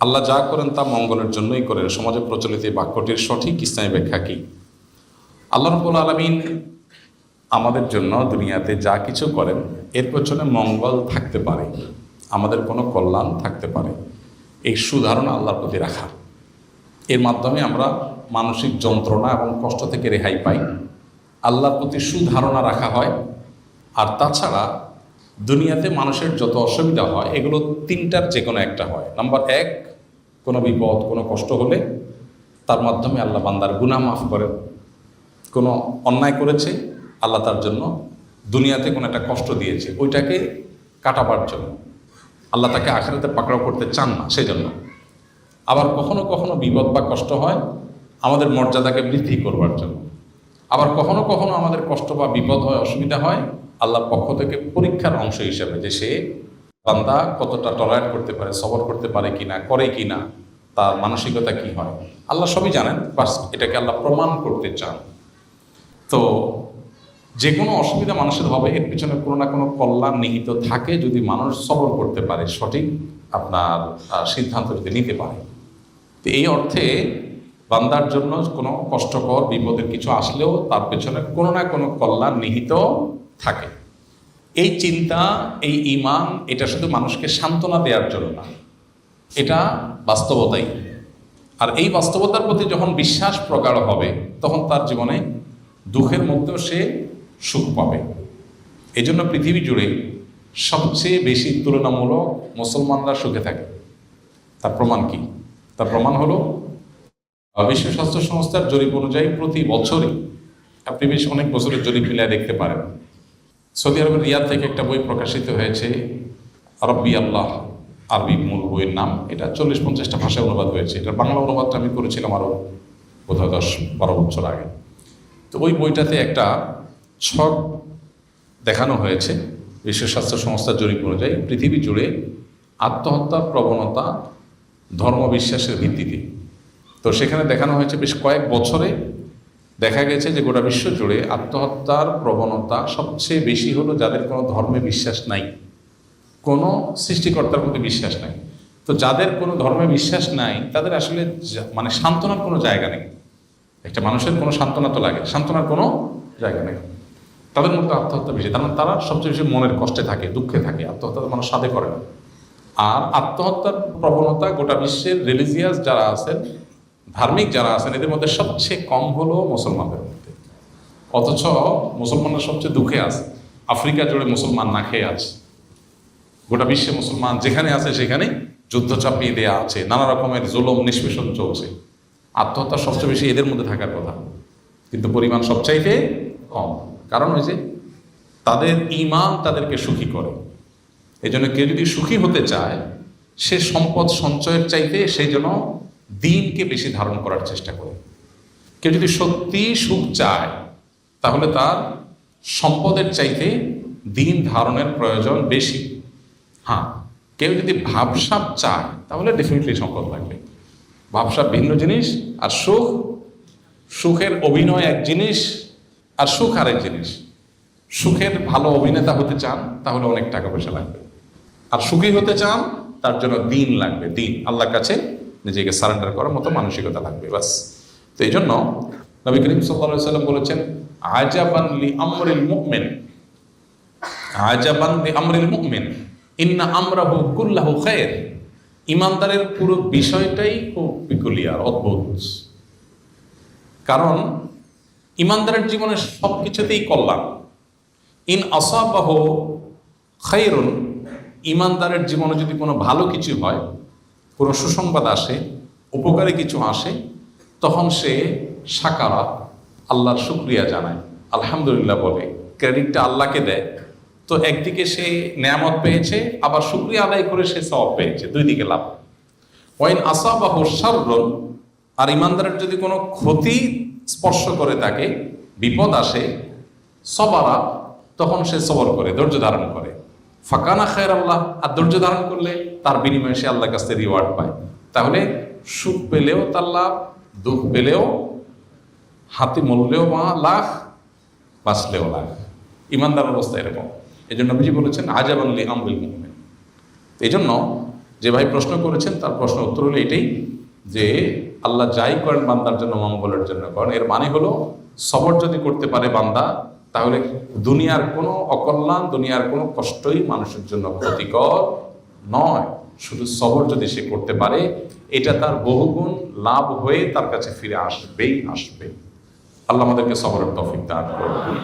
আল্লাহ যা করেন তা মঙ্গলের জন্যই করেন। সমাজে প্রচলিত এই বাক্যটির সঠিক ইসলামী ব্যাখ্যা কি? আল্লাহ রাব্বুল আলামিন আমাদের জন্য দুনিয়াতে যা কিছু করেন এর পেছনে মঙ্গল থাকতে পারে, আমাদের কোনো কল্যাণ থাকতে পারে, এই সুধারণা আল্লাহর প্রতি রাখা। এর মাধ্যমে আমরা মানসিক যন্ত্রণা এবং কষ্ট থেকে রেহাই পাই, আল্লাহর প্রতি সুধারণা রাখা হয়। আর তাছাড়া দুনিয়াতে মানুষের যত অসুবিধা হয় এগুলো তিনটার যে কোনো একটা হয়। নাম্বার এক, কোনো বিপদ কোনো কষ্ট হলে তার মাধ্যমে আল্লাহ বান্দার গুনাহ মাফ করেন। কোনো অন্যায় করেছে, আল্লাহ তার জন্য দুনিয়াতে কোনো একটা কষ্ট দিয়েছে, ওইটাকে কাটাবার জন্য। আল্লাহ তাকে আখিরাতে পাকড়াও করতে চান না, সেই জন্য। আবার কখনো কখনো বিপদ বা কষ্ট হয় আমাদের মর্যাদাকে বৃদ্ধি করবার জন্য। আবার কখনো কখনো আমাদের কষ্ট বা বিপদ হয়, অসুবিধা হয় আল্লাহর পক্ষ থেকে পরীক্ষার অংশ হিসেবে, যে সে বান্দা কতটা টলারেট করতে পারে, সবর করতে পারে কিনা, করে কিনা, তার মানসিকতা কি হয়, আল্লাহ সবই জানেন। বাস এটাকে আল্লাহ প্রমাণ করতে চান। তো যে কোনো অসুবিধা মানুষের হবে, এর পিছনে কোনো না কোনো কল্যাণ নিহিত থাকে যদি মানুষ সবর করতে পারে, সঠিক আপনার সিদ্ধান্ত যদি নিতে পারে। তো এই অর্থে বান্দার জন্য কোনো কষ্টকর বিপদের কিছু আসলেও তার পেছনে কোনো না কোনো কল্যাণ নিহিত থাকে। এই চিন্তা, এই ঈমান, এটা শুধু মানুষকে সান্ত্বনা দেওয়ার জন্য না, এটা বাস্তবতাই। আর এই বাস্তবতার প্রতি যখন বিশ্বাস প্রগাঢ় হবে তখন তার জীবনে দুঃখের মধ্যেও সে সুখ পাবে। এই জন্য পৃথিবী জুড়ে সবচেয়ে বেশি তুলনামূলক মুসলমানরা সুখে থাকে। তার প্রমাণ কি? তার প্রমাণ হলো বিশ্ব স্বাস্থ্য সংস্থার জরিপ অনুযায়ী প্রতি বছরে, আপনি বেশ অনেক বছরের জরিপ মিলিয়ে দেখতে পারেন, সৌদি আরবের রিয়াদ থেকে একটা বই প্রকাশিত হয়েছে, রব্বি আল্লাহ, আরবি মূল বইয়ের নাম। এটা 40-50টা ভাষায় অনুবাদ হয়েছে। এটার বাংলা অনুবাদটা আমি করেছিলাম আরও বোধহয় 10-12 বছর আগে। তো ওই বইটাতে একটা ছক দেখানো হয়েছে বিশ্ব স্বাস্থ্য সংস্থার জরিপ অনুযায়ী পৃথিবী জুড়ে আত্মহত্যার প্রবণতা ধর্মবিশ্বাসের ভিত্তিতে। তো সেখানে দেখানো হয়েছে বেশ কয়েক বছরে দেখা গেছে যে গোটা বিশ্ব জুড়ে আত্মহত্যার প্রবণতা সবচেয়ে বেশি হলো যাদের কোনো ধর্মে বিশ্বাস নাই, কোনো সৃষ্টিকর্তার প্রতি বিশ্বাস নাই। তো যাদের কোনো ধর্মে বিশ্বাস নাই তাদের আসলে মানে সান্ত্বনার কোনো জায়গা নেই। একটা মানুষের কোনো সান্ত্বনা তো লাগে, সান্ত্বনার কোনো জায়গা নেই, তাদের মধ্যে আত্মহত্যা বেশি। কারণ তারা সবচেয়ে বেশি মনের কষ্টে থাকে, দুঃখে থাকে। আত্মহত্যা মানুষ সাধে করে না। আর আত্মহত্যার প্রবণতা গোটা বিশ্বের রিলিজিয়াস যারা আছেন, ধার্মিক যারা আছেন, এদের মধ্যে সবচেয়ে কম হলো মুসলমানদের মধ্যে। অথচ মুসলমানরা সবচেয়ে দুঃখে আছে। আফ্রিকা জুড়ে মুসলমান না খেয়ে আছে, গোটা বিশ্বে মুসলমান যেখানে আছে সেখানে যুদ্ধ চাপিয়ে দেওয়া আছে, নানা রকমের জুলুম নিষ্পেষণ চলছে। আত্মহত্যা সবচেয়ে বেশি এদের মধ্যে থাকার কথা, কিন্তু পরিমাণ সবচাইতে কম। কারণ ওই যে তাদের ঈমান তাদেরকে সুখী করে। এই জন্য কেউ যদি সুখী হতে চায়, সে সম্পদ সঞ্চয়ের চাইতে সেই জন্য দিনকে বেশি ধারণ করার চেষ্টা করে। কেউ যদি সত্যি সুখ চায় তাহলে তার সম্পদের চাইতে দিন ধারণের প্রয়োজন বেশি। হ্যাঁ, কেউ যদি ভাবসাব চায় তাহলে ডেফিনেটলি সম্পদ লাগবে। ভাবসাব ভিন্ন জিনিস, আর সুখের অভিনয় এক জিনিস, আর সুখ আরেক জিনিস। সুখের ভালো অভিনেতা হতে চান তাহলে অনেক টাকা পয়সা লাগবে, আর সুখী হতে চান তার জন্য দিন লাগবে। দিন, আল্লাহর কাছে নিজেকে সারেন্ডার করার মতো মানসিকতা লাগবে, বাস। তো এই জন্য নবী করিম সাল্লাল্লাহু আলাইহি ওয়াসাল্লাম বলেছেন, আজাবান লি আমরিল মুমিন, আজাবান লি আমরিল মুমিন ইন্না আমরাহু কুল্লাহু খায়র। ইমানদারের পুরো বিষয়টাই খুব পিকুলিয়ার, অদ্ভুত। কারণ ইমানদারের জীবনে সব কিছুতেই কল্যাণ। ইন আসাবাহু খায়রুন, ইমানদারের জীবনে যদি কোনো ভালো কিছু হয়, কোনো সুসংবাদ আসে, উপকারী কিছু আসে, তখন সে শাকারা, আল্লাহর শুকরিয়া জানায়, আলহামদুলিল্লাহ বলে, ক্রেডিটটা আল্লাহকে দেয়। তো একদিকে সে নেয়ামত পেয়েছে, আবার শুকরিয়া আদায় করে সে সওয়াব পেয়েছে, দুই দিকে লাভ। ওয়াইন আসাবাহু শাররুন, আর ইমানদারের যদি কোনো ক্ষতি স্পর্শ করে তাকে, বিপদ আসে, সবারা, তখন সে সবর করে, ধৈর্য ধারণ করে। ফাকানা খায়র আল্লাহ, আর ধৈর্য ধারণ করলে তার বিনিময়ে সে আল্লাহর কাছ থেকে রিওয়ার্ড পায়। তাহলে সুখ পেলেও তার লাভ, দুঃখ পেলেও হাতে মরলেও লাখ, বাঁচলেও লাখ। ইমানদার অবস্থা এরকম। এই জন্য নবীজি বলেছেন আজাবান লি আমরিল মুমিন। এই জন্য যে ভাই প্রশ্ন করেছেন তার প্রশ্ন উত্তর হলো এটাই যে আল্লাহ যাই করেন বান্দার জন্য মঙ্গলের জন্য করেন। এর মানে হলো সবর যদি করতে পারে বান্দা, তাহলে দুনিয়ার কোনো অকল্যাণ, দুনিয়ার কোনো কষ্টই মানুষের জন্য ক্ষতিকর নয়। শুধু সবর যদি সে করতে পারে, এটা তার বহুগুণ লাভ হয়ে তার কাছে ফিরে আসবেই আসবে। আল্লাহ আমাদেরকে সবরের তৌফিক দান করুন।